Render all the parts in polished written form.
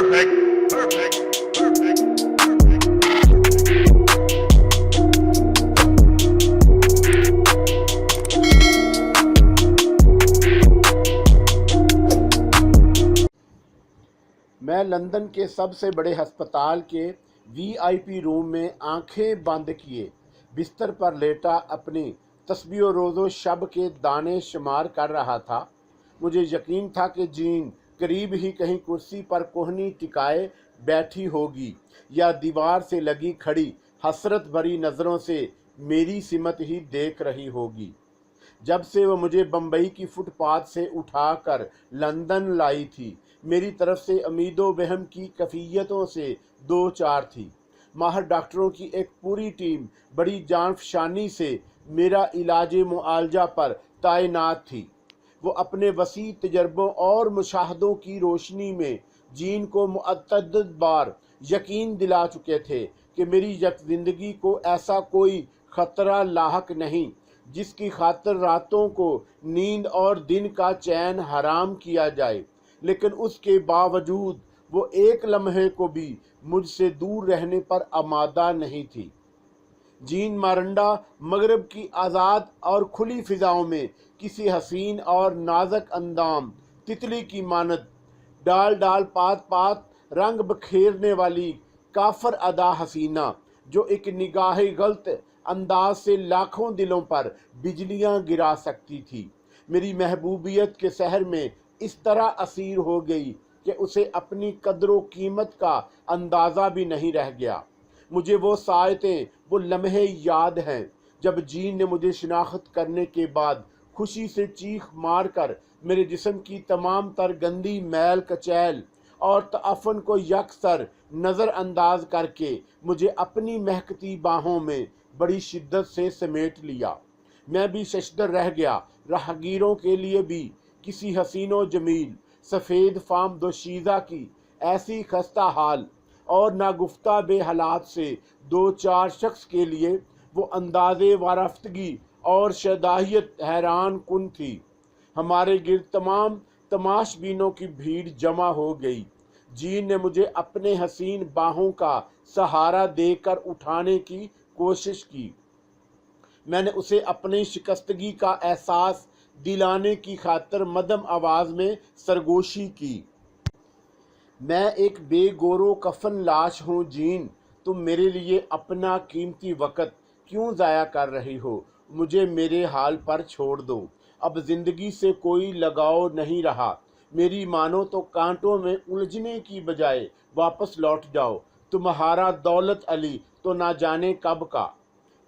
Perfect, perfect, perfect. मैं London के सबसे बड़े अस्पताल के वीआईपी रूम में आंखें बंद किए बिस्तर पर लेटा अपनी तस्बीह रोज़ो शब के दाने शुमार कर रहा था। मुझे यकीन था कि जीन करीब ही कहीं कुर्सी पर कोहनी टिकाए बैठी होगी या दीवार से लगी खड़ी हसरत भरी नज़रों से मेरी सिमत ही देख रही होगी। जब से वो मुझे बम्बई की फुटपाथ से उठाकर लंदन लाई थी, मेरी तरफ से उम्मीदों वहम की कैफियतों से दो चार थी। माहिर डॉक्टरों की एक पूरी टीम बड़ी जानफशानी से मेरा इलाज मुआलजा पर तैनात थी। वो अपने वसी तजर्बों और मुशाहदों की रोशनी में जीन को मुअत्तद बार यकीन दिला चुके थे कि मेरी ज़िंदगी को ऐसा कोई ख़तरा लाहक नहीं जिसकी खातिर रातों को नींद और दिन का चैन हराम किया जाए। लेकिन उसके बावजूद वो एक लम्हे को भी मुझसे दूर रहने पर आमादा नहीं थी। जीन मारंडा मगरब की आज़ाद और खुली फिजाओं में किसी हसीन और नाजक अंदाम तितली की मानद डाल डाल पात पात रंग बखेरने वाली काफर अदा हसीना जो एक निगाह गलत अंदाज से लाखों दिलों पर बिजलियां गिरा सकती थी, मेरी महबूबियत के शहर में इस तरह असीर हो गई कि उसे अपनी कदर कीमत का अंदाज़ा भी नहीं रह गया। मुझे वो सायतें, वो लम्हे याद हैं जब जीन ने मुझे शिनाख्त करने के बाद खुशी से चीख मार कर मेरे जिस्म की तमाम तर गंदी मैल कचैल और तअफ़न को यकसर नज़रअंदाज करके मुझे अपनी महकती बाहों में बड़ी शिद्दत से समेट लिया। मैं भी शशदर रह गया। राहगीरों के लिए भी किसी हसीनो जमील सफ़ेद फाम दोशीज़ा की ऐसी खस्ता हाल और नागुफ्ता बेहालात से दो चार शख्स के लिए वो अंदाज़े वारफ्तगी और शदाहियत हैरान कुन थी। हमारे गिर्द तमाम तमाशबीनों की भीड़ जमा हो गई। जीन ने मुझे अपने हसीन बाहों का सहारा देकर उठाने की कोशिश की। मैंने उसे अपनी शिकस्तगी का एहसास दिलाने की खातिर मदम आवाज़ में सरगोशी की। मैं एक बेगोरो कफन लाश हूँ जीन, तुम मेरे लिए अपना कीमती वक़्त क्यों ज़ाया कर रही हो? मुझे मेरे हाल पर छोड़ दो। अब ज़िंदगी से कोई लगाव नहीं रहा। मेरी मानो तो कांटों में उलझने की बजाय वापस लौट जाओ। तुम्हारा दौलत अली तो ना जाने कब का।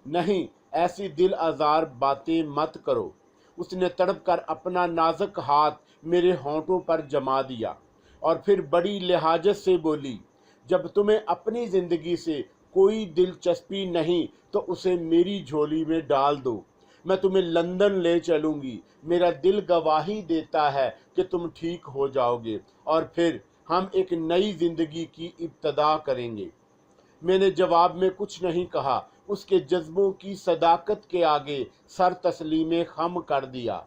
नहीं, ऐसी दिल आज़ार बातें मत करो। उसने तड़प कर अपना नाजुक हाथ मेरे होंठों पर जमा दिया और फिर बड़ी लिहाजत से बोली, जब तुम्हें अपनी ज़िंदगी से कोई दिलचस्पी नहीं तो उसे मेरी झोली में डाल दो। मैं तुम्हें लंदन ले चलूँगी। मेरा दिल गवाही देता है कि तुम ठीक हो जाओगे और फिर हम एक नई ज़िंदगी की इब्तदा करेंगे। मैंने जवाब में कुछ नहीं कहा। उसके जज्बों की सदाकत के आगे सर तस्लीमे खम कर दिया।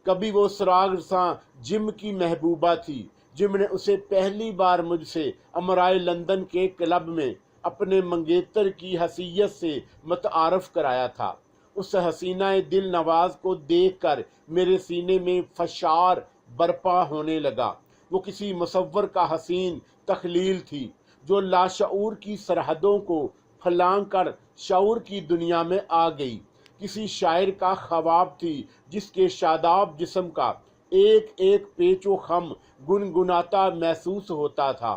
कभी वो सराग सा जिम की महबूबा थी जिमने उसे पहली बार मुझसे अमराए लंदन के क्लब में अपने मंगेतर की हसीयत से मुतारफ़ कराया था। उस हसीना दिल नवाज को देखकर मेरे सीने में फशार बरपा होने लगा। वो किसी मुसव्वर का हसीन तखलील थी जो लाशऊर की सरहदों को फलांग कर शऊर की दुनिया में आ गई। किसी शायर का ख्वाब थी जिसके शादाब जिस्म का एक एक पेचो खम गुनगुनाता महसूस होता था।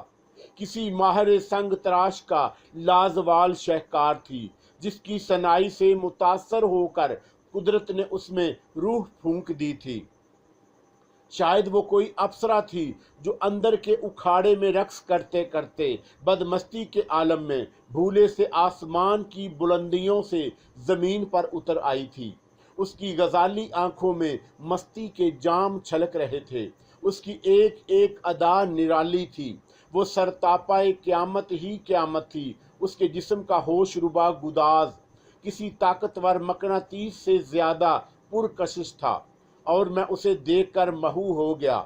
किसी माहिर संग तराश का लाजवाल शहकार थी जिसकी सनाई से मुतासर होकर कुदरत ने उसमें रूह फूंक दी थी। शायद वो कोई अप्सरा थी जो अंदर के उखाड़े में रक्स करते करते बदमस्ती के आलम में भूले से आसमान की बुलंदियों से ज़मीन पर उतर आई थी। उसकी गजाली आंखों में मस्ती के जाम छलक रहे थे। उसकी एक एक अदा निराली थी। वो सरतापाए क़यामत ही क़यामत थी। उसके जिस्म का होशरुबा गुदाज किसी ताकतवर मकनातीस से ज़्यादा पुरकशिश था और मैं उसे देखकर महू हो गया।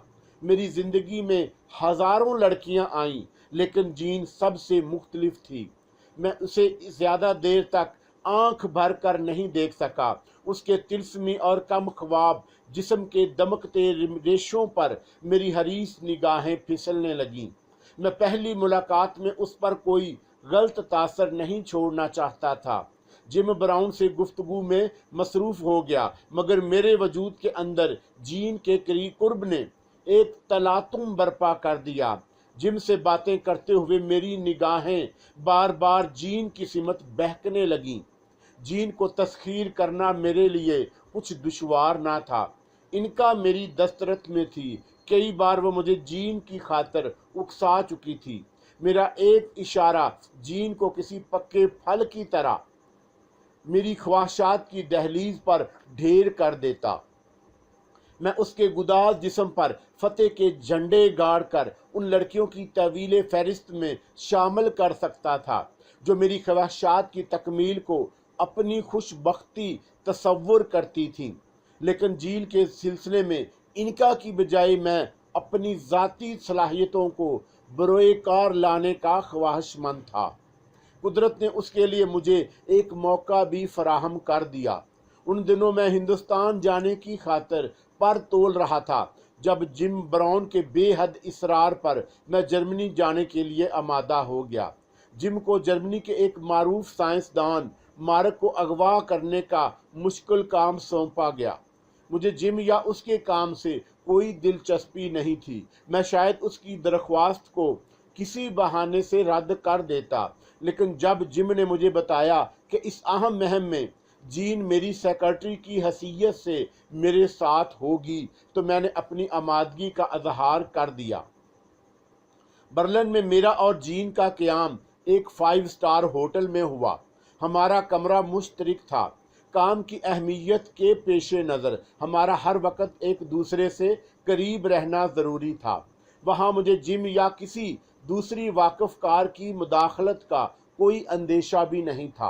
मेरी ज़िंदगी में हज़ारों लड़कियां आईं, लेकिन जीन सबसे मुख्तलिफ थी। मैं उसे ज़्यादा देर तक आंख भर कर नहीं देख सका। उसके तिलस्मी और कम ख्वाब जिस्म के दमकते रेशों पर मेरी हरीस निगाहें फिसलने लगीं। मैं पहली मुलाकात में उस पर कोई गलत तासर नहीं छोड़ना चाहता था। जिम ब्राउन से गुफ्तगू में मसरूफ़ हो गया, मगर मेरे वजूद के अंदर जीन के करीब कुर्ब ने एक तलातुम बर्पा कर दिया। जिम से बातें करते हुए मेरी निगाहें बार बार जीन की सिमत बहकने लगीं। जीन को तस्खीर करना मेरे लिए कुछ दुश्वार ना था। इनका मेरी दस्तरत में थी। कई बार वो मुझे जीन की खातर उकसा चुकी थी। मेरा एक इशारा जीन को किसी पक्के फल की तरह मेरी ख्वाहिशात की दहलीज पर ढेर कर देता। मैं उसके गुदाज जिस्म पर फतेह के झंडे गाड़ कर उन लड़कियों की तवील फहरिस्त में शामिल कर सकता था जो मेरी ख्वाहिशात की तकमील को अपनी खुशबख्ती तसव्वुर करती थीं। लेकिन जील के सिलसिले में इनका की बजाय मैं अपनी ज़ाती सलाहियतों को बरोए कार लाने का ख्वाहिशमंद था। कुदरत ने उसके लिए मुझे एक मौका भी फराहम कर दिया। उन दिनों मैं हिंदुस्तान जाने की खातिर पर तोल रहा था जब जिम ब्राउन के बेहद इसरार पर मैं जर्मनी जाने के लिए आमादा हो गया। जिम को जर्मनी के एक मारूफ साइंसदान मार्क को अगवा करने का मुश्किल काम सौंपा गया। मुझे जिम या उसके काम से कोई दिलचस्पी नहीं थी। मैं शायद उसकी दरख्वास्त को किसी बहाने से रद्द कर देता, लेकिन जब जिम ने मुझे बताया कि इस अहम मुहिम में जीन मेरी सेक्रेटरी की हैसियत से मेरे साथ होगी, तो मैंने अपनी आमादगी का इजहार कर दिया। बर्लिन में मेरा और जीन का क़याम एक 5 स्टार होटल में हुआ। हमारा कमरा मुश्तरक था। काम की अहमियत के पेश नज़र हमारा हर वक्त एक दूसरे से करीब रहना ज़रूरी था। वहाँ मुझे जिम या किसी दूसरी वाकिफ़कार की मुदाखलत का कोई अंदेशा भी नहीं था।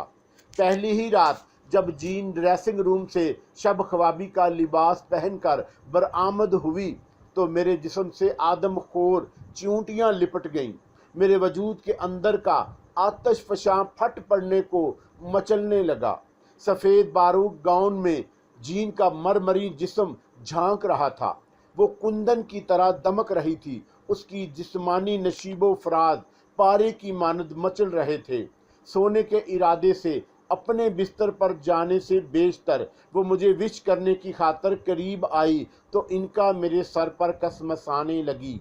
पहली ही रात जब जीन ड्रेसिंग रूम से शब ख्वाबी का लिबास पहनकर बरामद हुई तो मेरे जिस्म से आदमखोर चींटियां लिपट गईं। मेरे वजूद के अंदर का आतश फशां फट पड़ने को मचलने लगा। सफ़ेद बारूद गाउन में जीन का मरमरी जिस्म झांक रहा था। वो कुंदन की तरह दमक रही थी। उसकी जिस्मानी नशीबो फराद पारे की मानद मचल रहे थे। सोने के इरादे से अपने बिस्तर पर जाने से बेशतर वो मुझे विश करने की खातर करीब आई तो इनका मेरे सर पर कसमसाने लगी।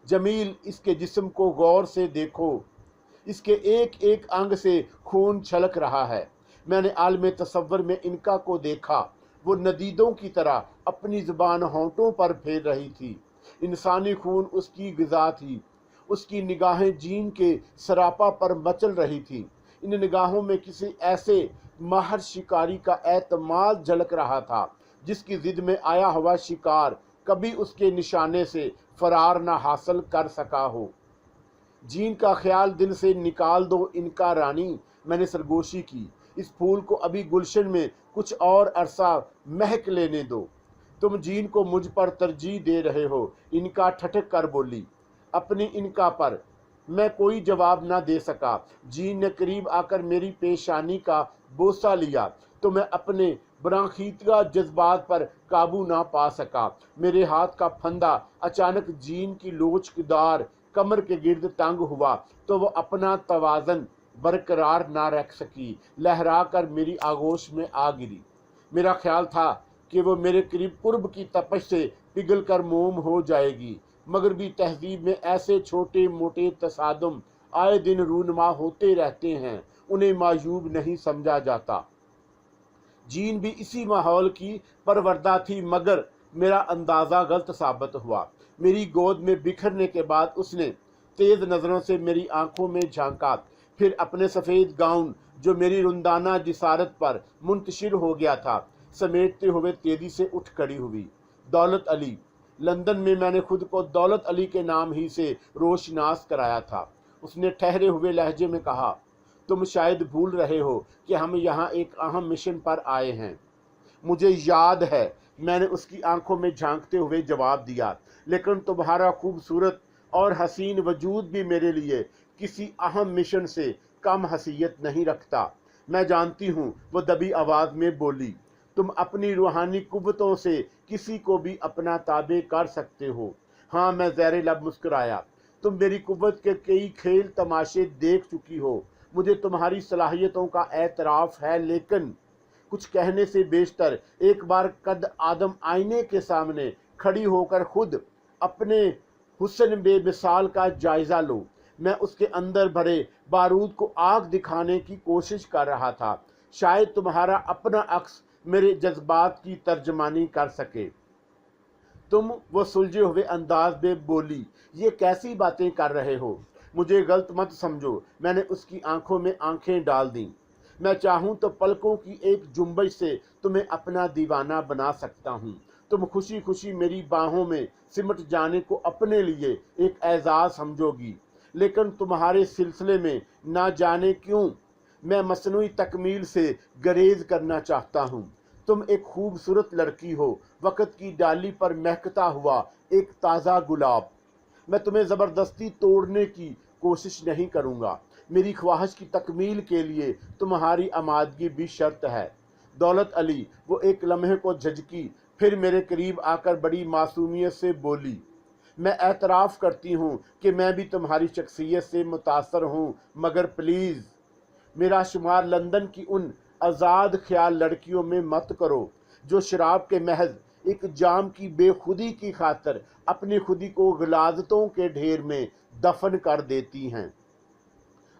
जमील, इसके जिस्म को गौर से देखो, इसके एक एक अंग से खून छलक रहा है। मैंने आलम तसव्वुर में इनका को देखा। वो नदीदों की तरह अपनी ज़ुबान होंठों पर फेर रही थी। इंसानी खून उसकी ग़िज़ा थी। उसकी निगाहें जीन के सरापा पर मचल रही थी। इन निगाहों में किसी ऐसे माहर शिकारी का एतमाद झलक रहा था जिसकी ज़िद में आया हुआ शिकार कभी उसके निशाने से फरार न हासिल कर सका हो। जीन का ख्याल दिल से निकाल दो इनका रानी, मैंने सरगोशी की। इस फूल को अभी गुलशन में कुछ और अरसा महक लेने दो। तुम जीन को मुझ पर तरजीह दे रहे हो, इनका ठठक कर बोली। अपनी इनका पर मैं कोई जवाब ना दे सका। जीन ने करीब आकर मेरी पेशानी का बोसा लिया तो मैं अपने ब्रांखीतगा जज्बात पर काबू ना पा सका। मेरे हाथ का फंदा अचानक जीन की लोचदार कमर के गिर्द तंग हुआ तो वो अपना तवाज़न बरकरार ना रख सकी, लहरा कर मेरी आगोश में आ गिरी। मेरा ख्याल था कि वो मेरे करीब कुर्ब की तपश से पिघल कर मोम हो जाएगी। मगरबी तहजीब में ऐसे छोटे मोटे तसादुम आए दिन रूनमा होते रहते हैं, उन्हें मायूब नहीं समझा जाता। जीन भी इसी माहौल की परवरदा थी, मगर मेरा अंदाज़ा गलत साबित हुआ। मेरी गोद में बिखरने के बाद उसने तेज़ नज़रों से मेरी आंखों में झांका, फिर अपने सफ़ेद गाउन जो मेरी रुंदाना जिसारत पर मुंतशिर हो गया था समेटते हुए तेज़ी से उठ खड़ी हुई। दौलत अली, लंदन में मैंने खुद को दौलत अली के नाम ही से रोशनास कराया था। उसने ठहरे हुए लहजे में कहा, तुम शायद भूल रहे हो कि हम यहाँ एक अहम मिशन पर आए हैं। मुझे याद है मैंने उसकी आंखों में झांकते हुए जवाब दिया, लेकिन तुम्हारा खूबसूरत और हसीन वजूद भी मेरे लिए किसी अहम मिशन से कम हसीयत नहीं रखता। मैं जानती हूँ, वो दबी आवाज में बोली। तुम अपनी रूहानी कुव्वतों से किसी को भी अपना ताबे कर सकते हो। हाँ, मैं ज़ेरे लब मुस्कुराया। तुम मेरी कुव्वत के कई खेल तमाशे देख चुकी हो। मुझे तुम्हारी सलाहियतों का एतराफ़ है, लेकिन कुछ कहने से बेशतर एक बार कद आदम आईने के सामने खड़ी होकर खुद अपने हुस्न बेमिसाल का जायजा लो। मैं उसके अंदर भरे बारूद को आग दिखाने की कोशिश कर रहा था। शायद तुम्हारा अपना अक्स मेरे जज्बात की तर्जमानी कर सके। वो सुलझे हुए अंदाज में बोली, ये कैसी बातें कर रहे हो? मुझे गलत मत समझो। मैंने उसकी आंखों में आंखें डाल दी। मैं चाहूं तो पलकों की एक जुम्बश से तुम्हें अपना दीवाना बना सकता हूं। तुम खुशी खुशी मेरी बाहों में सिमट जाने को अपने लिए एक एजाज समझोगी, लेकिन तुम्हारे सिलसिले में ना जाने क्यों मैं मसनूई तकमील से गरेज करना चाहता हूँ। तुम एक खूबसूरत लड़की हो, वक़्त की डाली पर महकता हुआ एक ताज़ा गुलाब। मैं तुम्हें ज़बरदस्ती तोड़ने की कोशिश नहीं करूँगा। मेरी ख्वाहिश की तकमील के लिए तुम्हारी आमादगी भी शर्त है। दौलत अली वो एक लम्हे को झिझकी, फिर मेरे करीब आकर बड़ी मासूमियत से बोली, मैं एतराफ़ करती हूँ कि मैं भी तुम्हारी शख्सियत से मुतासर हूँ, मगर प्लीज़ मेरा शुमार लंदन की उन आज़ाद ख्याल लड़कियों में मत करो जो शराब के महज एक जाम की बेखुदी की खातर अपनी खुदी को गलाजतों के ढेर में दफन कर देती हैं।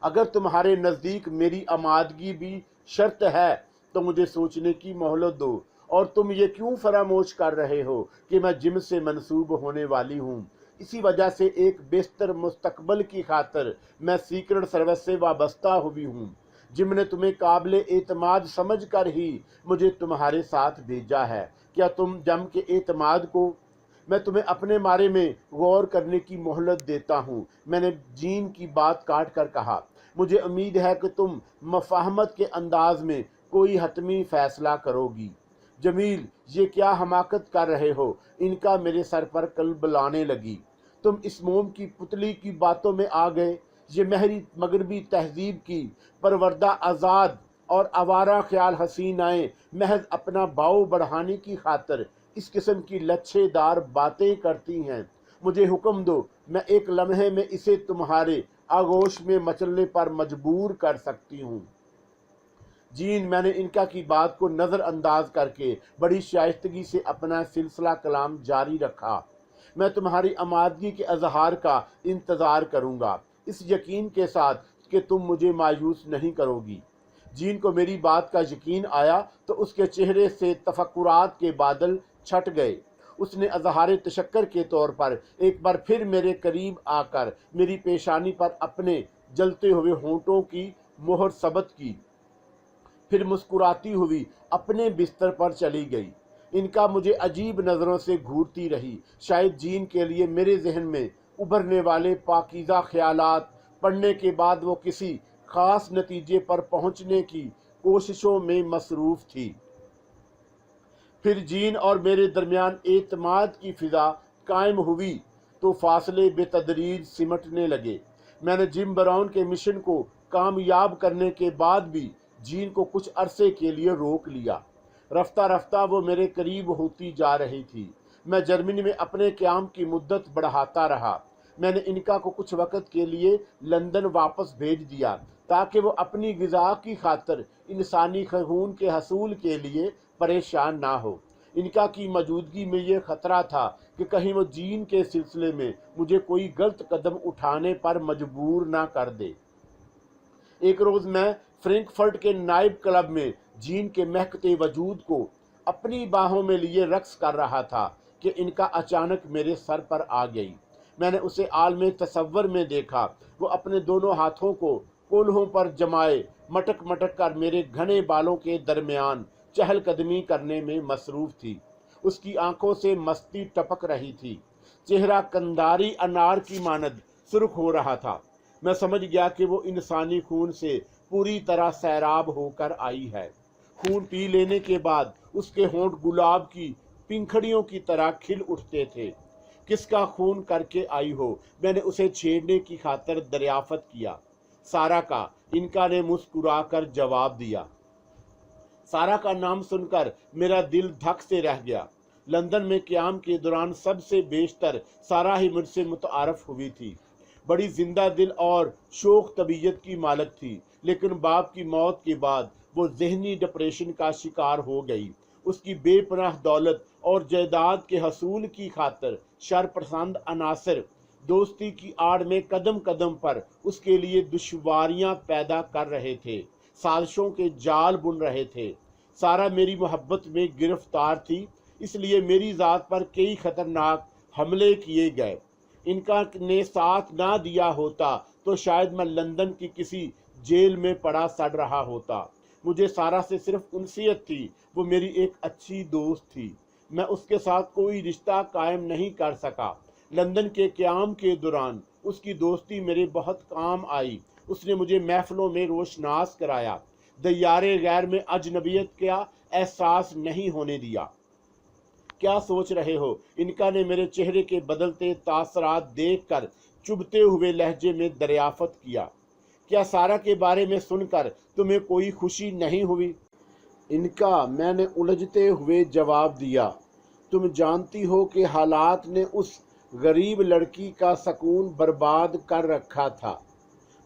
अगर तुम्हारे नज़दीक मेरी आमादगी भी शर्त है तो मुझे सोचने की मोहलत दो। और तुम ये क्यों फरामोश कर रहे हो कि मैं जिम से मंसूब होने वाली हूँ? इसी वजह से एक बेहतर मुस्तकबल की खातर मैं सीक्रेट सर्विस से वाबस्ता हुई हूँ। जिम ने तुम्हें काबिल एतमाद समझ कर ही मुझे तुम्हारे साथ भेजा है। क्या तुम जम के एतमाद को? मैं तुम्हें अपने बारे में गौर करने की मोहलत देता हूँ, मैंने जीन की बात काट कर कहा। मुझे उम्मीद है कि तुम मफाहमत के अंदाज में कोई हतमी फैसला करोगी। जमील, ये क्या हमाकत कर रहे हो? इनका मेरे सर पर कल्ब लाने लगी। तुम इस मोम की पुतली की बातों में आ गए। ये महरी मगरबी तहजीब की परवरदा आज़ाद और आवारा ख्याल हसीनाएं महज अपना भाव बढ़ाने की खातर इस किस्म की लच्छेदार बातें करती हैं। मुझे हुक्म दो, मैं एक लम्हे में इसे तुम्हारे आगोश में मचलने पर मजबूर कर सकती हूँ। जीन, मैंने इनका की बात को नज़रअंदाज करके बड़ी शाइस्तगी से अपना सिलसिला कलाम जारी रखा। मैं तुम्हारी आमादगी के अजहार का इंतज़ार करूँगा, इस यकीन के साथ कि तुम मुझे मायूस नहीं करोगी। जीन को मेरी बात का यकीन आया तो उसके चेहरे से तफक्कुरात के बादल छट गए। उसने अजहार तशक्कर के तौर पर एक बार फिर मेरे करीब आकर मेरी पेशानी पर अपने जलते हुए होंठों की मोहर सबत की, फिर मुस्कुराती हुई अपने बिस्तर पर चली गई। इनका मुझे अजीब नज़रों से घूरती रही। शायद जीन के लिए मेरे जहन में उभरने वाले पाकीज़ा ख्यालात पढ़ने के बाद वो किसी ख़ास नतीजे पर पहुंचने की कोशिशों में मसरूफ़ थी। फिर जीन और मेरे दरमियान एतमाद की फ़िज़ा कायम हुई तो फासले बेतदरीज सिमटने लगे। मैंने जिम ब्राउन के मिशन को कामयाब करने के बाद भी जीन को कुछ अरसे के लिए रोक लिया। रफ्ता रफ्ता वो मेरे करीब होती जा रही थी। मैं जर्मनी में अपने क़याम की मुद्दत बढ़ाता रहा। मैंने इनका को कुछ वक़्त के लिए लंदन वापस भेज दिया ताकि वो अपनी ग़िज़ा की खातर इंसानी खून के हसूल के लिए परेशान ना हो। इनका की मौजूदगी में ये ख़तरा था कि कहीं वो जीन के सिलसिले में मुझे कोई गलत कदम उठाने पर मजबूर ना कर दे। एक रोज़ मैं फ्रैंकफर्ट के नाइट क्लब में जीन के महकते वजूद को अपनी बाहों में लिए रक्स कर रहा था कि इनका अचानक मेरे सर पर आ गई। मैंने उसे आलमे तसव्वुर में देखा। वो अपने दोनों हाथों को कोल्हों पर जमाए मटक मटक कर मेरे घने बालों के दरमियान चहलकदमी करने में मसरूफ़ थी। उसकी आंखों से मस्ती टपक रही थी। चेहरा कंधारी अनार की मानद सुर्ख हो रहा था। मैं समझ गया कि वो इंसानी खून से पूरी तरह सैराब होकर आई है। खून पी लेने के बाद उसके होंठ गुलाब की पिंखड़ियों की तरह खिल उठते थे। किसका खून करके आई हो, मैंने उसे छेड़ने की खातर दरियाफत किया। सारा का, इनका ने मुस्कुराकर जवाब दिया। सारा का नाम सुनकर मेरा दिल धक से रह गया। लंदन में क़याम के दौरान सबसे बेशतर सारा ही मुझसे मुतारफ हुई थी। बड़ी जिंदा दिल और शोख तबीयत की मालिक थी, लेकिन बाप की मौत के बाद वो जहनी डिप्रेशन का शिकार हो गई। उसकी बेपनाह दौलत और जायदाद के हसूल की खातर शरपसंद अनासर दोस्ती की आड़ में कदम कदम पर उसके लिए दुश्वारियां पैदा कर रहे थे, साजिशों के जाल बुन रहे थे। सारा मेरी मोहब्बत में गिरफ्तार थी, इसलिए मेरी ज़ात पर कई खतरनाक हमले किए गए। इनका ने साथ ना दिया होता तो शायद मैं लंदन की किसी जेल में पड़ा सड़ रहा होता। मुझे सारा से सिर्फ उनसीयत थी, वो मेरी एक अच्छी दोस्त थी। मैं उसके साथ कोई रिश्ता कायम नहीं कर सका। लंदन के क़याम के दौरान उसकी दोस्ती मेरे बहुत काम आई। उसने मुझे महफिलों में रोशनास कराया, दयारे गैर में अजनबियत का एहसास नहीं होने दिया। क्या सोच रहे हो, इनका ने मेरे चेहरे के बदलते तासरात देखकर चुभते हुए लहजे में दरियाफत किया। क्या सारा के बारे में सुनकर तुम्हें कोई खुशी नहीं हुई? इनका, मैंने उलझते हुए जवाब दिया। तुम जानती हो कि हालात ने उस गरीब लड़की का सुकून बर्बाद कर रखा था।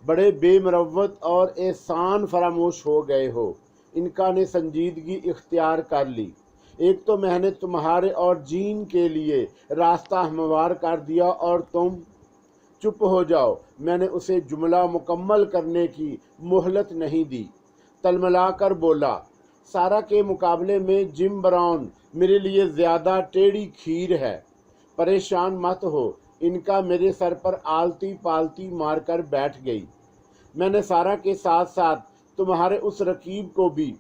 बड़े बेमरवत और एहसान फरामोश हो गए हो। इनका ने संजीदगी इख्तियार कर ली। एक तो मैंने तुम्हारे और जीन के लिए रास्ता हमवार कर दिया और तुम चुप हो जाओ। मैंने उसे जुमला मुकम्मल करने की मोहलत नहीं दी। तलमला कर बोला, सारा के मुकाबले में जिम ब्राउन मेरे लिए ज़्यादा टेढ़ी खीर है। परेशान मत हो। इनका मेरे सर पर आलती पालती मारकर बैठ गई। मैंने सारा के साथ साथ तुम्हारे उस रकीब को भी।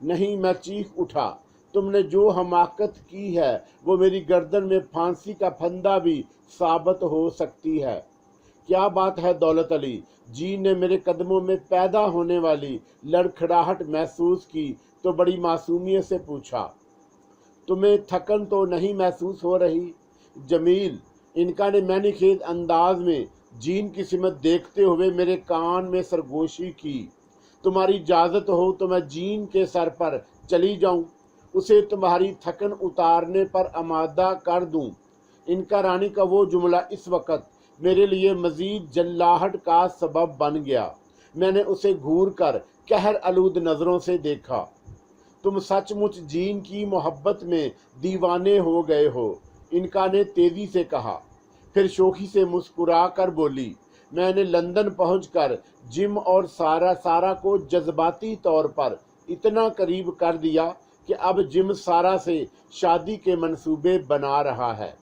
नहीं, मैं चीख उठा। तुमने जो हमाकत की है वो मेरी गर्दन में फांसी का फंदा भी साबित हो सकती है। क्या बात है दौलत अली? जी ने मेरे कदमों में पैदा होने वाली लड़खड़ाहट महसूस की तो बड़ी मासूमियत से पूछा, तुम्हें थकन तो नहीं महसूस हो रही? जमील, इनका ने मैनेखेज अंदाज में जीन की सिमत देखते हुए मेरे कान में सरगोशी की। तुम्हारी इजाज़त हो तो मैं जीन के सर पर चली जाऊं, उसे तुम्हारी थकन उतारने पर आमादा कर दूं। इनका रानी का वो जुमला इस वक्त मेरे लिए मजीद जल्लाहट का सबब बन गया। मैंने उसे घूर कर कहर आलूद नज़रों से देखा। तुम सचमुच जीन की मोहब्बत में दीवाने हो गए हो, इनका ने तेज़ी से कहा। फिर शोखी से मुस्कुरा कर बोली, मैंने लंदन पहुंचकर जिम और सारा को जज्बाती तौर पर इतना करीब कर दिया कि अब जिम सारा से शादी के मंसूबे बना रहा है।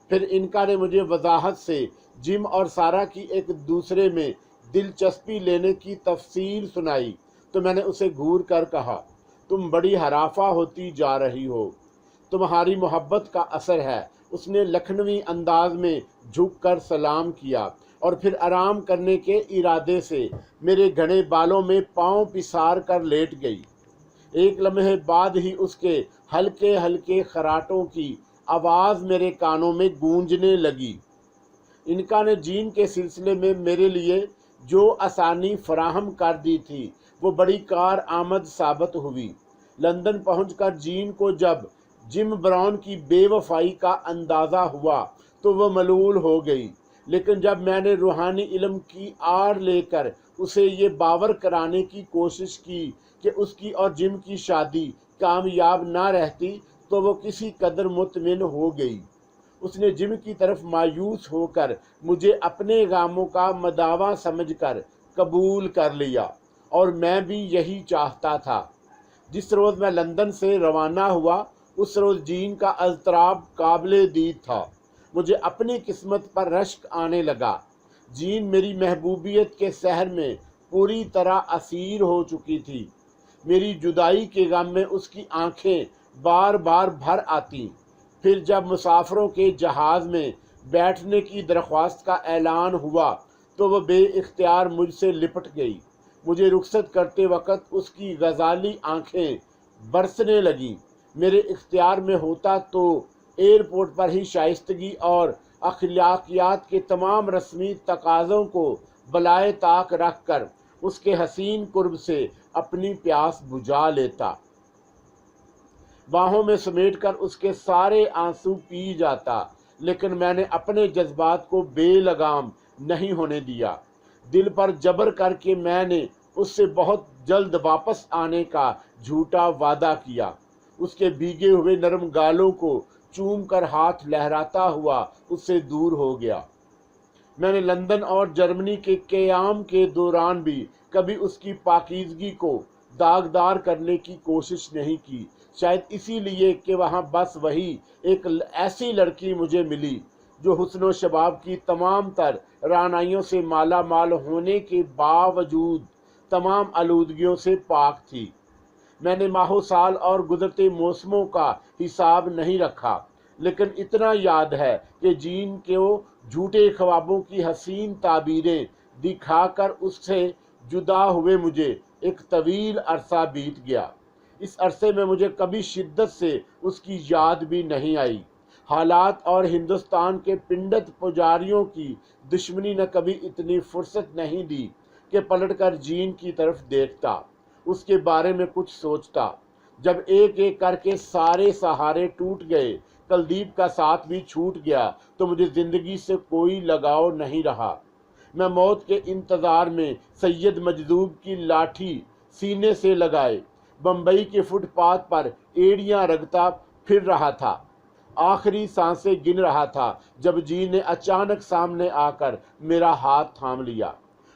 फिर इनका ने मुझे वजाहत से जिम और सारा की एक दूसरे में दिलचस्पी लेने की तफसील सुनाई तो मैंने उसे घूर कर कहा, तुम बड़ी हराफा होती जा रही हो। तुम्हारी मोहब्बत का असर है। उसने लखनवी अंदाज में झुककर सलाम किया और फिर आराम करने के इरादे से मेरे घने बालों में पांव पिसार कर लेट गई। एक लम्हे बाद ही उसके हल्के हल्के खराटों की आवाज़ मेरे कानों में गूंजने लगी। इनका ने जीन के सिलसिले में मेरे लिए जो आसानी फराहम कर दी थी वो बड़ी कार आमद साबित हुई। लंदन पहुंचकर जीन को जब जिम ब्राउन की बेवफाई का अंदाज़ा हुआ तो वह मलूल हो गई, लेकिन जब मैंने रूहानी इल्म की आड़ लेकर उसे ये बावर कराने की कोशिश की कि उसकी और जिम की शादी कामयाब ना रहती तो वो किसी कदर मुतमिन हो गई। उसने जिम की तरफ मायूस होकर मुझे अपने गामों का मदावा समझकर कबूल कर लिया और मैं भी यही चाहता था। जिस रोज़ मैं लंदन से रवाना हुआ उस रोज़ जीन का अज़तराब काबिले दीद था। मुझे अपनी किस्मत पर रश्क आने लगा। जीन मेरी महबूबियत के सहर में पूरी तरह असीर हो चुकी थी। मेरी जुदाई के गम में उसकी आंखें बार बार भर आती। फिर जब मुसाफिरों के जहाज़ में बैठने की दरख्वास्त का ऐलान हुआ तो वह बेइख्तियार मुझसे लिपट गई। मुझे रुखसत करते वक्त उसकी गजाली आंखें बरसने लगीं। मेरे इख्तियार में होता तो एयरपोर्ट पर ही शाइस्तगी और अखलाकियात के तमाम रस्मी तकाज़ों को बलाए ताक रख कर उसके हसीन कुर्ब से अपनी प्यास बुझा लेता, बाहों में समेट कर उसके सारे आंसू पी जाता। लेकिन मैंने अपने जज्बात को बेलगाम नहीं होने दिया। दिल पर जबर करके मैंने उससे बहुत जल्द वापस आने का झूठा वादा किया। उसके भीगे हुए नरम गालों को चूम कर हाथ लहराता हुआ उससे दूर हो गया। मैंने लंदन और जर्मनी के क़याम के दौरान भी कभी उसकी पाकीज़गी को दागदार करने की कोशिश नहीं की, शायद इसीलिए कि वहाँ बस वही एक ऐसी लड़की मुझे मिली जो हुस्न व शबाब की तमाम तर रानाइयों से माला माल होने के बावजूद तमाम आलूदगियों से पाक थी। मैंने माहो साल और गुजरते मौसमों का हिसाब नहीं रखा, लेकिन इतना याद है कि जीन के वो झूठे ख्वाबों की हसीन ताबीरें दिखाकर उससे जुदा हुए मुझे एक तवील अरसा बीत गया। इस अरसे में मुझे कभी शिद्दत से उसकी याद भी नहीं आई। हालात और हिंदुस्तान के पिंडत पुजारियों की दुश्मनी ने कभी इतनी फुर्सत नहीं दी कि पलटकर जीन की तरफ देखता, उसके बारे में कुछ सोचता। जब एक एक करके सारे सहारे टूट गए, कुलदीप का साथ भी छूट गया, तो मुझे ज़िंदगी से कोई लगाव नहीं रहा। मैं मौत के इंतज़ार में सैयद मजदूब की लाठी सीने से लगाए बम्बई के फुटपाथ पर एड़ियां रगड़ता फिर रहा था। आखिरी सांसें गिन रहा था जब जी ने अचानक सामने आकर मेरा हाथ थाम लिया।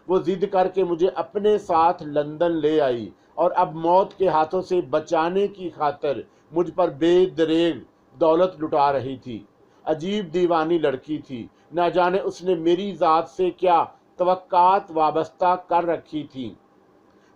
वो जिद करके मुझे अपने साथ लंदन ले आई और अब मौत के हाथों से बचाने की खातिर मुझ पर बेदरेग दौलत लुटा रही थी। अजीब दीवानी लड़की थी, ना जाने उसने मेरी ज़ात से क्या तवक्कात वाबस्ता कर रखी थी।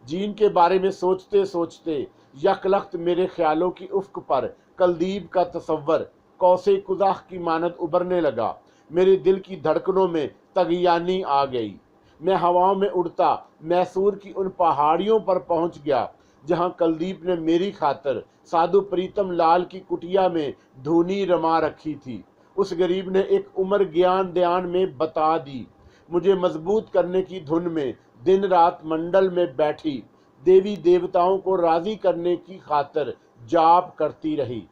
जीन के बारे में सोचते सोचते यकलख्त मेरे ख्यालों की उफ्क पर कुलदीप का तस्वर कौसे कुज़ाह की मानद उभरने लगा। मेरे दिल की धड़कनों में तगियानी आ गई। मैं हवाओं में उड़ता मैसूर की उन पहाड़ियों पर पहुंच गया जहां कुलदीप ने मेरी खातिर साधु प्रीतम लाल की कुटिया में धूनी रमा रखी थी। उस गरीब ने एक उम्र ज्ञान ध्यान में बता दी। मुझे मजबूत करने की धुन में दिन रात मंडल में बैठी देवी देवताओं को राजी करने की खातिर जाप करती रही।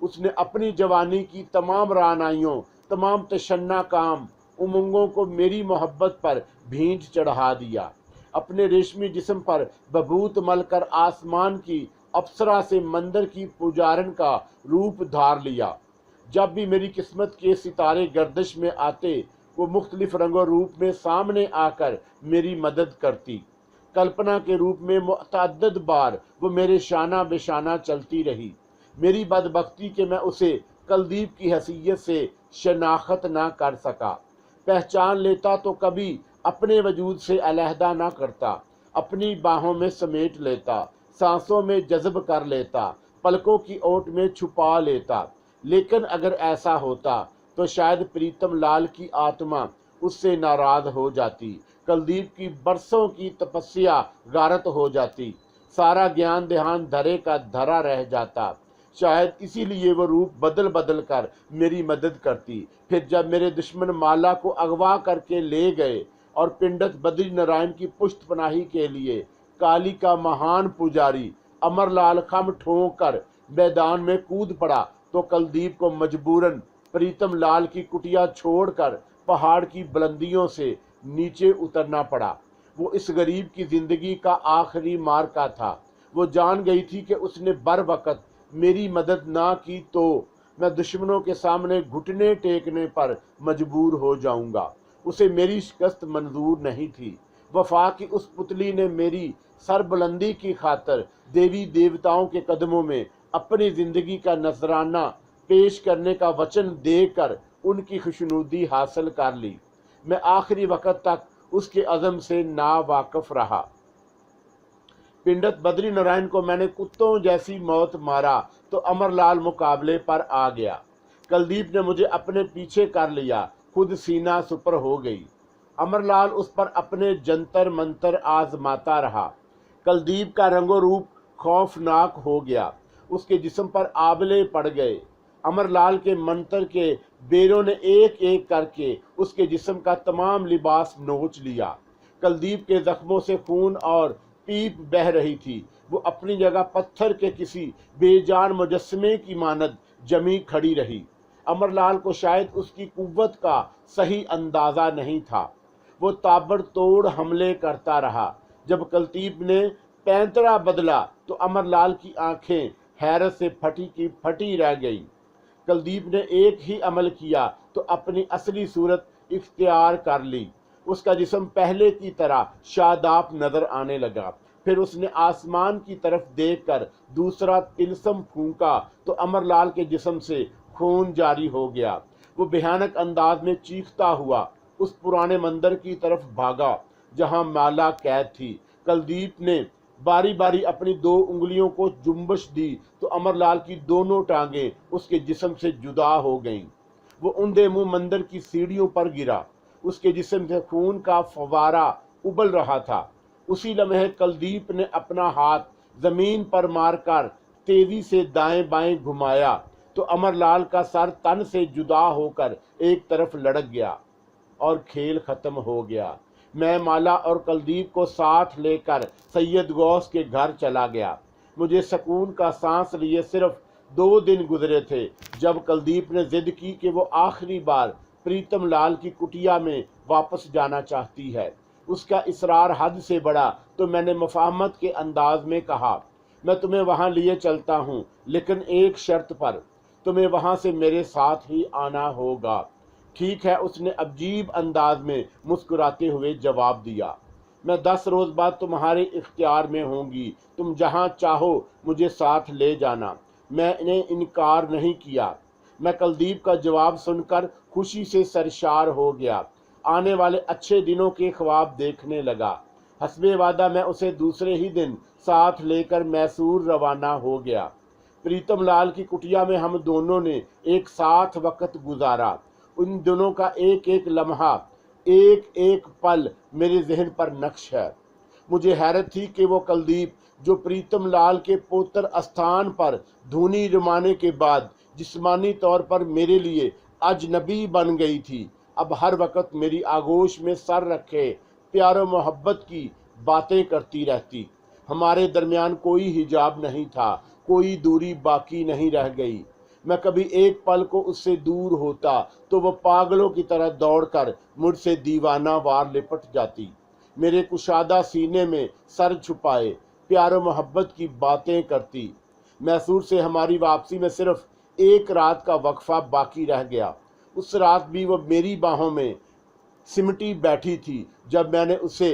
उसने अपनी जवानी की तमाम रानाइयों, तमाम तशन्ना काम उमंगों को मेरी मोहब्बत पर भींट चढ़ा दिया। अपने रेशमी जिस्म पर बबूत मलकर आसमान की अप्सरा से मंदिर की पुजारन का रूप धार लिया। जब भी मेरी किस्मत के सितारे गर्दिश में आते, वो मुख्तलिफ रंगों रूप में सामने आकर मेरी मदद करती। कल्पना के रूप में मुतअद्दिद बार वो मेरे शाना बेशाना चलती रही। मेरी बदबख्ती कि मैं उसे कुलदीप की हैसियत से शनाख्त ना कर सका। पहचान लेता तो कभी अपने वजूद से अलहदा ना करता, अपनी बाहों में समेट लेता, सांसों में जज्ब कर लेता, पलकों की ओट में छुपा लेता। लेकिन अगर ऐसा होता तो शायद प्रीतम लाल की आत्मा उससे नाराज हो जाती, कुलदीप की बरसों की तपस्या गारत हो जाती, सारा ज्ञान ध्यान धरे का धरा रह जाता। शायद इसीलिए वो रूप बदल बदल कर मेरी मदद करती। फिर जब मेरे दुश्मन माला को अगवा करके ले गए और पिंडत बद्री नारायण की पुष्ट पनाही के लिए काली का महान पुजारी अमरलाल खम ठोंक कर मैदान में कूद पड़ा, तो कुलदीप को मजबूरन प्रीतम लाल की कुटिया छोड़कर पहाड़ की बुलंदियों से नीचे उतरना पड़ा। वो इस गरीब की जिंदगी का आखिरी मार्का था। वो जान गई थी कि उसने बर वक़्त मेरी मदद ना की तो मैं दुश्मनों के सामने घुटने टेकने पर मजबूर हो जाऊंगा। उसे मेरी शिकस्त मंजूर नहीं थी। वफा की उस पुतली ने मेरी सरबुलंदी की खातिर देवी देवताओं के कदमों में अपनी जिंदगी का नजराना पेश करने का वचन देकर उनकी खुशनुदी हासिल कर ली। मैं आखिरी वक़्त तक उसके अज़म से नावाकिफ रहा। पिंडत बद्री नारायण को मैंने कुत्तों जैसी मौत मारा तो अमरलाल मुकाबले पर आ गया। कुलदीप ने मुझे अपने पीछे कर लिया, खुद सीना सुपर हो गई। अमरलाल उस पर अपने जंतर मंतर आजमाता रहा। कुलदीप का रंगो रूप खौफनाक हो गया। उसके जिस्म पर आबले पड़ गए। अमरलाल के मंत्र के बेरों ने एक एक करके उसके जिस्म का तमाम लिबास नोच लिया। कुलदीप के जख्मों से खून और पीप बह रही थी। वो अपनी जगह पत्थर के किसी बेजान मुजस्समे की मानद जमी खड़ी रही। अमरलाल को शायद उसकी कुव्वत का सही अंदाजा नहीं था। वो ताबड़तोड़ हमले करता रहा। जब कुलदीप ने पैंतरा बदला तो अमरलाल की आंखें हैरत से फटी की फटी रह गई। कुलदीप ने एक ही अमल किया तो अपनी असली सूरत इख्तियार कर ली। उसका जिस्म पहले की तरह शादाब नजर आने लगा। फिर उसने आसमान की तरफ देखकर दूसरा तिलस्म फूंका तो अमरलाल के जिस्म से खून जारी हो गया। वो भयानक अंदाज में चीखता हुआ उस पुराने मंदिर की तरफ भागा जहां माला कैद थी। कुलदीप ने बारी बारी अपनी 2 उंगलियों को जुम्बश दी तो अमरलाल की दोनों टांगें उसके जिस्म से जुदा हो गईं। वो उंधे मुंह मंदिर की सीढ़ियों पर गिरा। उसके जिस्म से खून का फवारा उबल रहा था। उसी लम्हे कुलदीप ने अपना हाथ जमीन पर मारकर तेजी से दाएं बाएं घुमाया तो अमरलाल का सर तन से जुदा होकर एक तरफ लड़क गया और खेल खत्म हो गया। मैं माला और कुलदीप को साथ लेकर सैयद गौस के घर चला गया। मुझे सुकून का सांस लिए सिर्फ 2 दिन गुजरे थे जब कुलदीप ने जिद की कि वो आखिरी बार प्रीतम लाल की कुटिया में वापस जाना चाहती है। उसका इसरार हद से बढ़ा तो मैंने मुफाहमत के अंदाज में कहा, मैं तुम्हें वहां लिए चलता हूं, लेकिन एक शर्त पर। तुम्हें वहां से मेरे साथ ही आना होगा। ठीक है, उसने अजीब अंदाज में मुस्कुराते हुए जवाब दिया। मैं 10 रोज बाद तुम्हारे इख्तियार में होंगी। तुम जहां चाहो मुझे साथ ले जाना। मैंने इनकार नहीं किया। मैं कुलदीप का जवाब सुनकर खुशी से सरशार हो गया। आने वाले अच्छे दिनों के ख्वाब देखने लगा। हस्बे वादा मैं उसे दूसरे ही दिन साथ लेकर मैसूर रवाना हो गया। प्रीतम लाल की कुटिया में हम दोनों ने एक साथ वक्त गुजारा। उन दोनों का एक एक लम्हा, एक एक पल मेरे जहन पर नक्श है। मुझे हैरत थी कि वो कुलदीप जो प्रीतम लाल के पोतर स्थान पर धूनी रमाने के बाद जिस्मानी तौर पर मेरे लिए अजनबी बन गई थी, अब हर वक्त मेरी आगोश में सर रखे प्यार मोहब्बत की बातें करती रहती। हमारे दरमियान कोई हिजाब नहीं था, कोई दूरी बाकी नहीं रह गई। मैं कभी एक पल को उससे दूर होता तो वो पागलों की तरह दौड़कर मुझसे दीवाना वार लिपट जाती, मेरे कुशादा सीने में सर छुपाए प्यार मोहब्बत की बातें करती। मैसूर से हमारी वापसी में सिर्फ एक रात का वक्फा बाकी रह गया। उस रात भी वो मेरी बाहों में सिमटी बैठी थी जब मैंने उसे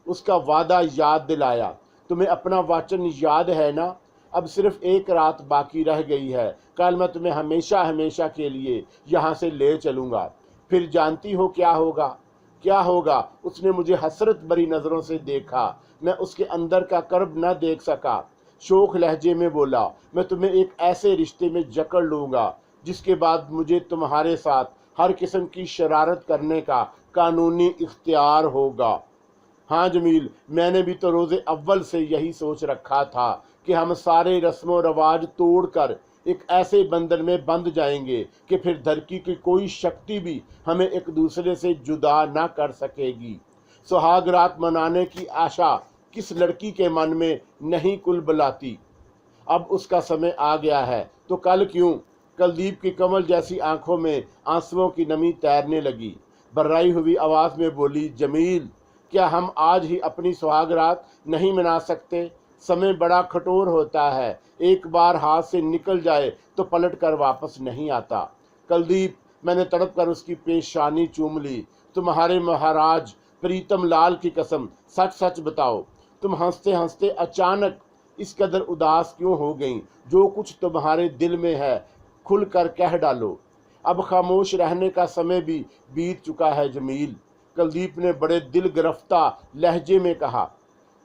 उसका वादा याद दिलाया। तुम्हें अपना वचन याद है ना? अब सिर्फ एक रात बाकी रह गई है। कल मैं तुम्हें हमेशा हमेशा के लिए यहाँ से ले चलूँगा। फिर जानती हो क्या होगा? क्या होगा? उसने मुझे हसरत भरी नज़रों से देखा। मैं उसके अंदर का कर्ब न देख सका। शोख लहजे में बोला, मैं तुम्हें एक ऐसे रिश्ते में जकड़ लूँगा जिसके बाद मुझे तुम्हारे साथ हर किस्म की शरारत करने का कानूनी इख्तियार होगा। हाँ जमील, मैंने भी तो रोज़े अव्वल से यही सोच रखा था कि हम सारे रस्म व रवाज तोड़कर एक ऐसे बंधन में बंध जाएंगे कि फिर धरती की कोई शक्ति भी हमें एक दूसरे से जुदा ना कर सकेगी। सुहाग रात मनाने की आशा किस लड़की के मन में नहीं कुलबलाती। अब उसका समय आ गया है तो कल क्यों? कुलदीप की कमल जैसी आंखों में आंसुओं की नमी तैरने लगी। बर्राई हुई आवाज़ में बोली, जमील, क्या हम आज ही अपनी सुहाग रात नहीं मना सकते? समय बड़ा कठोर होता है, एक बार हाथ से निकल जाए तो पलट कर वापस नहीं आता। कुलदीप, मैंने तड़प कर उसकी पेशानी चूम ली। तुम्हारे महाराज प्रीतम लाल की कसम, सच सच बताओ, तुम हंसते हंसते अचानक इस कदर उदास क्यों हो गई? जो कुछ तुम्हारे दिल में है खुल कर कह डालो। अब खामोश रहने का समय भी बीत चुका है जमील, कुलदीप ने बड़े दिल गिरफ्ता लहजे में कहा।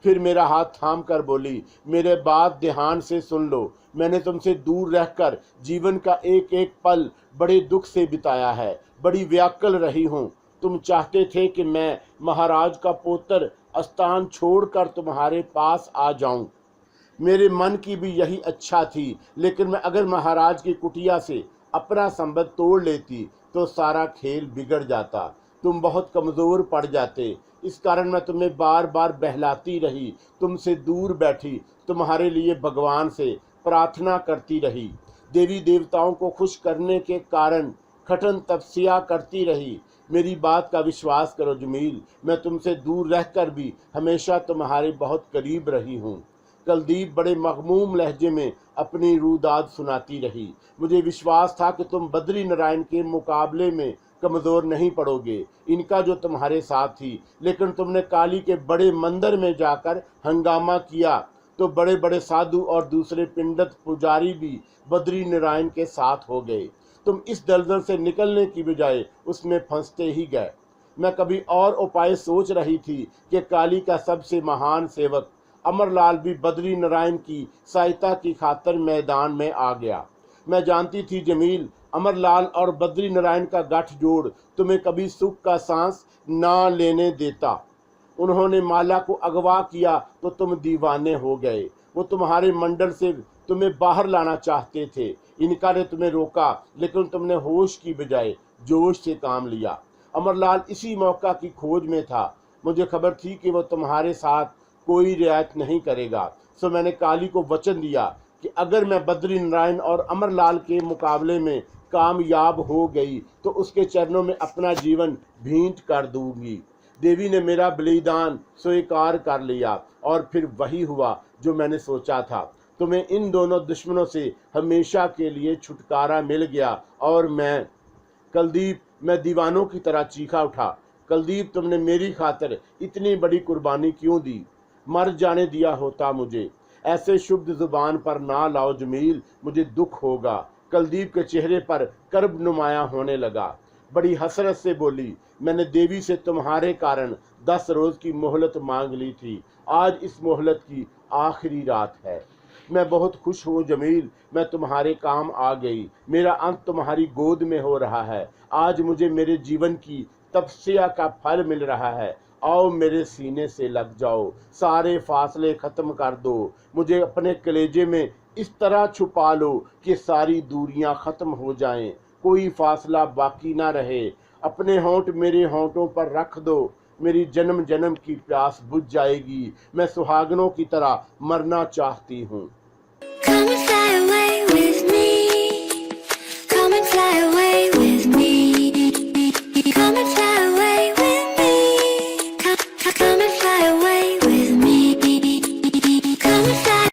फिर मेरा हाथ थाम कर बोली, मेरे बात ध्यान से सुन लो। मैंने तुमसे दूर रहकर जीवन का एक एक पल बड़े दुख से बिताया है, बड़ी व्याकुल रही हूँ। तुम चाहते थे कि मैं महाराज का पोतर स्थान छोड़कर तुम्हारे पास आ जाऊं, मेरे मन की भी यही अच्छा थी, लेकिन मैं अगर महाराज की कुटिया से अपना संबंध तोड़ लेती तो सारा खेल बिगड़ जाता। तुम बहुत कमज़ोर पड़ जाते। इस कारण मैं तुम्हें बार बार बहलाती रही, तुमसे दूर बैठी, तुम्हारे लिए भगवान से प्रार्थना करती रही, देवी देवताओं को खुश करने के कारण कठिन तपस्या करती रही। मेरी बात का विश्वास करो जमील, मैं तुमसे दूर रहकर भी हमेशा तुम्हारे बहुत करीब रही हूँ। कुलदीप बड़े मगमूम लहजे में अपनी रूदाद सुनाती रही। मुझे विश्वास था कि तुम बद्री नारायण के मुकाबले में कमज़ोर नहीं पड़ोगे, इनका जो तुम्हारे साथ थी, लेकिन तुमने काली के बड़े मंदिर में जाकर हंगामा किया तो बड़े बड़े साधु और दूसरे पिंडत पुजारी भी बद्री नारायण के साथ हो गए। तुम इस दलदल से निकलने की बजाय उसमें फंसते ही गए। मैं कभी और उपाय सोच रही थी कि काली का सबसे महान सेवक अमरलाल भी बद्री नारायण की सहायता की खातिर मैदान में आ गया। मैं जानती थी जमील, अमरलाल और बद्री नारायण का गठजोड़ तुम्हें कभी सुख का सांस ना लेने देता। उन्होंने माला को अगवा किया तो तुम दीवाने हो गए। वो तुम्हारे मंडल से तुम्हें बाहर लाना चाहते थे। इनका ने तुम्हें रोका, लेकिन तुमने होश की बजाय जोश से काम लिया। अमरलाल इसी मौका की खोज में था। मुझे खबर थी कि वो तुम्हारे साथ कोई रियायत नहीं करेगा, सो मैंने काली को वचन दिया कि अगर मैं बद्री नारायण और अमरलाल के मुकाबले में कामयाब हो गई तो उसके चरणों में अपना जीवन भेंट कर दूंगी। देवी ने मेरा बलिदान स्वीकार कर लिया और फिर वही हुआ जो मैंने सोचा था। तुम्हें इन दोनों दुश्मनों से हमेशा के लिए छुटकारा मिल गया और कुलदीप, मैं दीवानों की तरह चीखा उठा, कुलदीप, तुमने मेरी खातिर इतनी बड़ी कुर्बानी क्यों दी? मर जाने दिया होता मुझे। ऐसे शुद्ध जुबान पर ना लाओ जमील, मुझे दुख होगा। कुलदीप के चेहरे पर कर्ब नुमाया होने लगा। बड़ी हसरत से बोली, मैंने देवी से तुम्हारे कारण 10 रोज की मोहलत मांग ली थी। आज इस मोहलत की आखिरी रात है। मैं बहुत खुश हूँ जमील, मैं तुम्हारे काम आ गई। मेरा अंत तुम्हारी गोद में हो रहा है। आज मुझे मेरे जीवन की तपस्या का फल मिल रहा है। आओ मेरे सीने से लग जाओ, सारे फासले खत्म कर दो, मुझे अपने कलेजे में इस तरह छुपा लो कि सारी दूरियां खत्म हो जाएं, कोई फासला बाकी ना रहे। अपने होंठ मेरे होंठों पर रख दो, मेरी जन्म जन्म की प्यास बुझ जाएगी। मैं सुहागनों की तरह मरना चाहती हूँ।